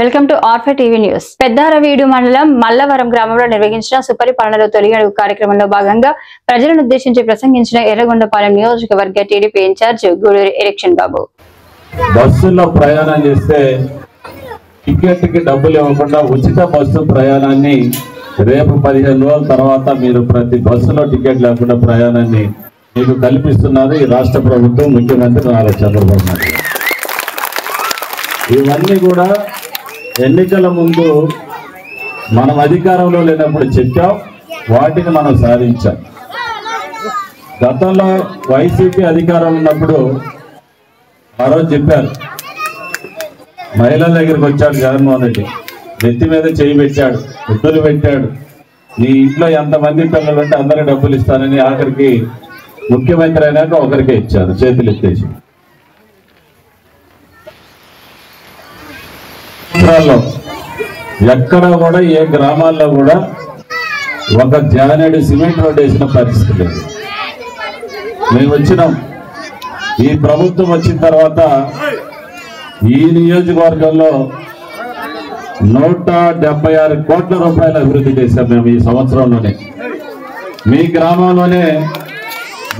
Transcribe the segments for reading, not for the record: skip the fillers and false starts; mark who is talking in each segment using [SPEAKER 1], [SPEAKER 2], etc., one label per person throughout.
[SPEAKER 1] Welcome to R5 TV news. Peddaraveedu మండలం మల్లవరం గ్రామంలో నిర్వహించిన సుపరిపాలనలో తొలి అడుగు కార్యక్రమంలో భాగంగా ప్రజలను ఉద్దేశించి ప్రసంగించిన ఎర్రగొండపాలెం నియోజకవర్గ టీడీపీ ఇన్ఛార్జ్ గూడూరి ఎలక్షన్ బాబు.
[SPEAKER 2] బస్సులో ప్రయాణం చేస్తే టికెట్ కి డబ్బులు ఇవ్వకుండా ఉచిత బస్సు ప్రయాణాన్ని రేపు 15 రోజుల తర్వాత మీరు ప్రతి బస్సులో టికెట్ లేకుండా ప్రయాణాన్ని మీకు కల్పిస్తున్నారు ఈ రాష్ట్ర ప్రభుత్వం, ముఖ్యమంత్రి నారా చంద్రబాబు నాయుడు. ఇవన్నీ కూడా ఎన్నికల ముందు మనం అధికారంలో లేనప్పుడు చెప్పాం, వాటిని మనం సాధించాం. గతంలో వైసీపీ అధికారం ఉన్నప్పుడు ఆ రోజు చెప్పారు, మహిళల దగ్గరికి వచ్చాడు జగన్మోహన్ రెడ్డి, నెత్తి మీద చేయి పెట్టాడు, ముద్దులు పెట్టాడు, నీ ఇంట్లో ఎంతమంది పిల్లలు ఉంటే అందరికి డబ్బులు ఇస్తానని ఆఖరికి ముఖ్యమంత్రి అయినాక ఒకరికే ఇచ్చారు, చేతులు ఎత్తేసి. ఎక్కడ కూడా ఏ గ్రామాల్లో కూడా ఒక జానేడు సిమెంట్ రోడ్ వేసిన పరిస్థితి లేదు. మేము వచ్చినాం, ఈ ప్రభుత్వం వచ్చిన తర్వాత ఈ నియోజకవర్గంలో 176 కోట్ల రూపాయల అభివృద్ధి చేశాం మేము ఈ సంవత్సరంలోనే. మీ గ్రామంలోనే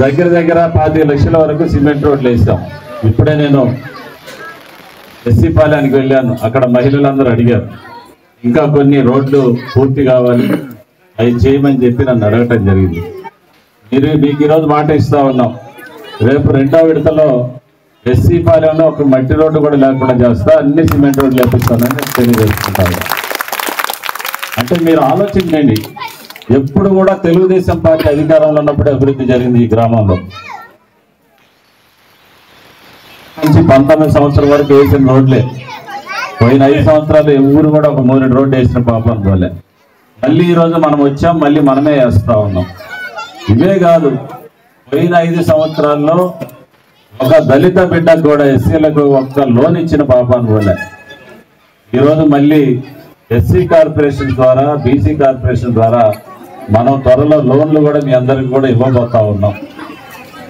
[SPEAKER 2] దగ్గర 25 లక్షల వరకు సిమెంట్ రోడ్లు వేసాం. ఇప్పుడే నేను ఎస్సీ పాలెనికి వెళ్ళాను, అక్కడ మహిళలందరూ అడిగారు ఇంకా కొన్ని రోడ్లు పూర్తి కావాలి, అవి చేయమని చెప్పి నన్ను అడగటం జరిగింది. మీకు ఈరోజు మాట ఇస్తా ఉన్నాం, రేపు 2వ విడతలో ఎస్సీ పాలెంలో ఒక మట్టి రోడ్డు కూడా లేకుండా చేస్తా, అన్ని సిమెంట్ రోడ్లు వేపిస్తానని తెలియజేసుకుంటాను. అంటే మీరు ఆలోచించండి, ఎప్పుడు కూడా తెలుగుదేశం పార్టీ అధికారంలో ఉన్నప్పుడే అభివృద్ధి జరిగింది ఈ గ్రామంలో. నుంచి 19 సంవత్సరం వరకు వేసిన రోడ్లే, పోయిన 5 సంవత్సరాలు ఎవరు కూడా ఒక 3 రోడ్డు వేసిన పాపం పోలే. మళ్ళీ ఈరోజు మనం వచ్చాం, మళ్ళీ మనమే వేస్తా ఉన్నాం. ఇవే కాదు, పోయిన 5 సంవత్సరాల్లో ఒక దళిత బిడ్డకు కూడా ఎస్సీలకు ఒక్క లోన్ ఇచ్చిన పాపాన్ని పోలే. ఈరోజు మళ్ళీ ఎస్సీ కార్పొరేషన్ ద్వారా, బీసీ కార్పొరేషన్ ద్వారా మనం త్వరలో లోన్లు కూడా మీ అందరికి కూడా ఇవ్వబోతా ఉన్నాం.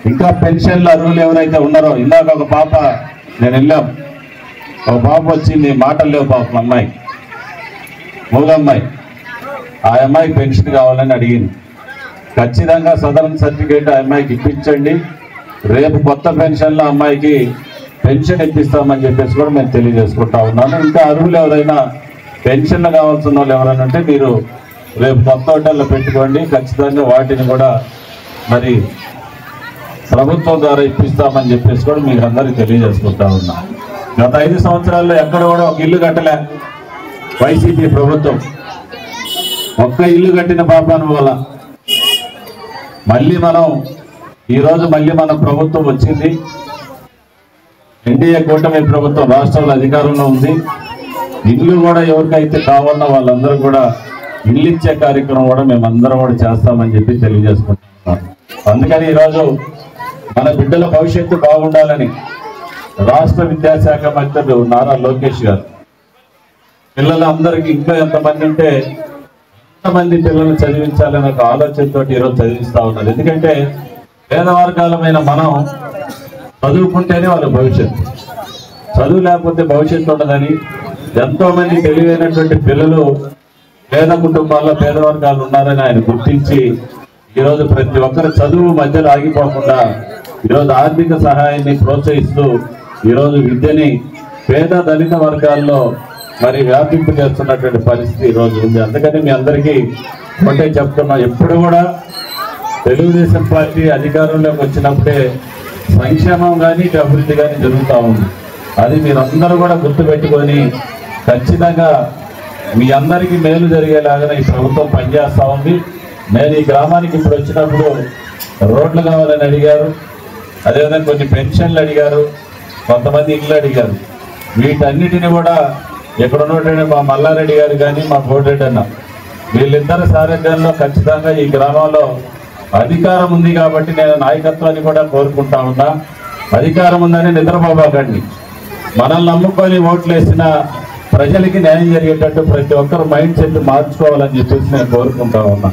[SPEAKER 2] ఇంకా పెన్షన్లు అర్హులు ఎవరైతే ఉన్నారో, ఇందాక ఒక పాప నేను వెళ్ళాం, ఒక పాప వచ్చి నీ మాటలు లేవు పాపం, అమ్మాయి మూగమ్మాయి, ఆ అమ్మాయికి పెన్షన్ కావాలని అడిగింది. ఖచ్చితంగా సదరన్ సర్టిఫికేట్ ఆ అమ్మాయికి ఇప్పించండి, రేపు కొత్త పెన్షన్లో అమ్మాయికి పెన్షన్ ఇప్పిస్తామని చెప్పేసి కూడా మేము తెలియజేసుకుంటా ఉన్నాను. ఇంకా అర్హులు ఎవరైనా పెన్షన్లు కావాల్సిన వాళ్ళు ఎవరైనా ఉంటే మీరు రేపు కొత్త హోటల్లో పెట్టుకోండి, ఖచ్చితంగా వాటిని కూడా మరి ప్రభుత్వం ద్వారా ఇప్పిస్తామని చెప్పేసి కూడా మీకు అందరికీ తెలియజేసుకుంటా ఉన్నా. గత 5 సంవత్సరాల్లో ఎక్కడ కూడా ఒక ఇల్లు కట్టలే వైసీపీ ప్రభుత్వం, ఒక్క ఇల్లు కట్టిన పాపాను వల్ల. మళ్ళీ మనం ఈరోజు మన ప్రభుత్వం వచ్చింది, ఎన్డీఏ కూటమి ప్రభుత్వం రాష్ట్రంలో అధికారంలో ఉంది. ఇల్లు కూడా ఎవరికైతే కావాలన్నా వాళ్ళందరూ కూడా ఇల్లు ఇచ్చే కార్యక్రమం కూడా మేమందరం కూడా చేస్తామని చెప్పి తెలియజేసుకుంటున్నాం. అందుకని ఈరోజు మన బిడ్డల భవిష్యత్తు బాగుండాలని రాష్ట్ర విద్యాశాఖ మంత్రులు నారా లోకేష్ గారు పిల్లలందరికీ ఇంకా ఎంతమంది ఉంటే ఎంతమంది పిల్లలు చదివించాలనే ఒక ఆలోచనతో ఈరోజు చదివిస్తా ఉన్నారు. ఎందుకంటే పేద వర్గాలమైన మనం చదువుకుంటేనే వాళ్ళ భవిష్యత్తు, చదువు లేకపోతే భవిష్యత్తు ఉండదని ఎంతో మంది తెలివైనటువంటి పిల్లలు పేద కుటుంబాల్లో పేద వర్గాలు ఉన్నారని ఆయన గుర్తించి ఈరోజు ప్రతి ఒక్కరు చదువు మధ్యలో ఆగిపోకుండా ఈరోజు ఆర్థిక సహాయాన్ని ప్రోత్సహిస్తూ ఈరోజు విద్యని పేద దళిత వర్గాల్లో మరి వ్యాపింపు చేస్తున్నటువంటి పరిస్థితి ఈరోజు ఉంది. అందుకని మీ అందరికీ ఒకటే చెప్తున్నా, ఎప్పుడు కూడా తెలుగుదేశం పార్టీ అధికారంలోకి వచ్చినప్పుడే సంక్షేమం కానీ అభివృద్ధి కానీ జరుగుతూ ఉంది. అది మీరందరూ కూడా గుర్తుపెట్టుకొని ఖచ్చితంగా మీ అందరికీ మేలు జరిగేలాగానే ఈ ప్రభుత్వం పనిచేస్తూ ఉంది. నేను ఈ గ్రామానికి ఇప్పుడు వచ్చినప్పుడు రోడ్లు కావాలని అడిగారు, అదేవిధంగా కొన్ని పెన్షన్లు అడిగారు, కొంతమంది ఇళ్ళు అడిగారు. వీటన్నిటిని కూడా ఇక్కడ ఉన్నటువంటి మా మల్లారెడ్డి గారు కానీ మా కోటిరెడ్డి అన్న వీళ్ళిద్దరి సారథ్యంలో ఖచ్చితంగా ఈ గ్రామంలో అధికారం ఉంది కాబట్టి నేను నాయకత్వాన్ని కూడా కోరుకుంటా ఉన్నా. అధికారం ఉందని నిద్రపోబాకండి, మనల్ని నమ్ముకొని ఓట్లు వేసిన ప్రజలకి న్యాయం జరిగేటట్టు ప్రతి ఒక్కరు మైండ్ సెట్ మార్చుకోవాలని చెప్పేసి నేను కోరుకుంటా ఉన్నా.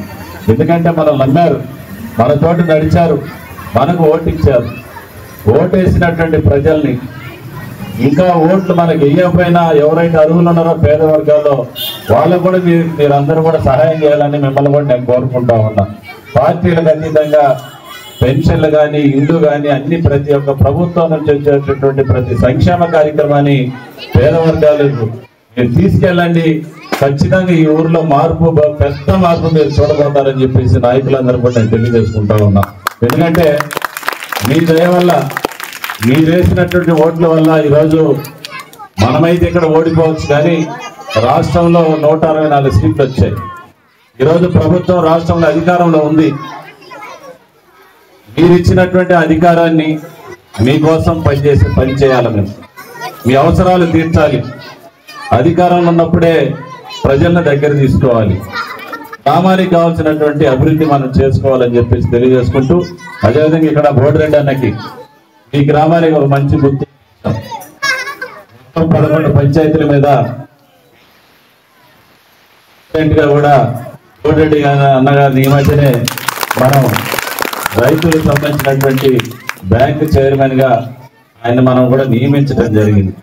[SPEAKER 2] ఎందుకంటే మనల్ని నమ్మారు, మన తోటి నడిచారు, మనకు ఓటు ఇచ్చారు. ఓటేసినటువంటి ప్రజల్ని ఇంకా ఓట్లు మనకి వేయకపోయినా ఎవరైతే అర్హులు ఉన్నారో పేద వర్గాల్లో వాళ్ళకు కూడా మీరందరూ కూడా సహాయం చేయాలని మిమ్మల్ని కూడా నేను కోరుకుంటా ఉన్నా. పార్టీలకు అతీతంగా పెన్షన్లు కానీ ఇల్లు కానీ అన్ని ప్రతి ఒక్క ప్రభుత్వం నుంచి వచ్చేటటువంటి ప్రతి సంక్షేమ కార్యక్రమాన్ని పేద వర్గాలకు మీరు తీసుకెళ్ళండి. ఖచ్చితంగా ఈ ఊర్లో మార్పు, పెద్ద మార్పు మీరు చూడబోతారని చెప్పేసి నాయకులందరూ కూడా నేను తెలియజేసుకుంటా ఉన్నా. ఎందుకంటే మీ దయ వల్ల, మీరు వేసినటువంటి ఓట్ల వల్ల ఈరోజు మనమైతే ఇక్కడ ఓడిపోవచ్చు, కానీ రాష్ట్రంలో 164 సీట్లు వచ్చాయి. ఈరోజు ప్రభుత్వం రాష్ట్రంలో అధికారంలో ఉంది. మీరు ఇచ్చినటువంటి అధికారాన్ని మీకోసం పనిచేయాలి. మేము మీ అవసరాలు తీర్చాలి. అధికారంలో ఉన్నప్పుడే ప్రజలను దగ్గర తీసుకోవాలి. గ్రామానికి కావాల్సినటువంటి అభివృద్ధి మనం చేసుకోవాలని చెప్పేసి తెలియజేసుకుంటూ, అదేవిధంగా ఇక్కడ బోడిరెడ్డి అన్నకి ఈ గ్రామానికి ఒక మంచి గుర్తు, మొత్తం 11 పంచాయతీల మీద గా కూడా బోడిరెడ్డి అన్నగారిని ఈ మధ్యనే మనం రైతులకు సంబంధించినటువంటి బ్యాంకు చైర్మన్ గా ఆయన మనం కూడా నియమించడం జరిగింది.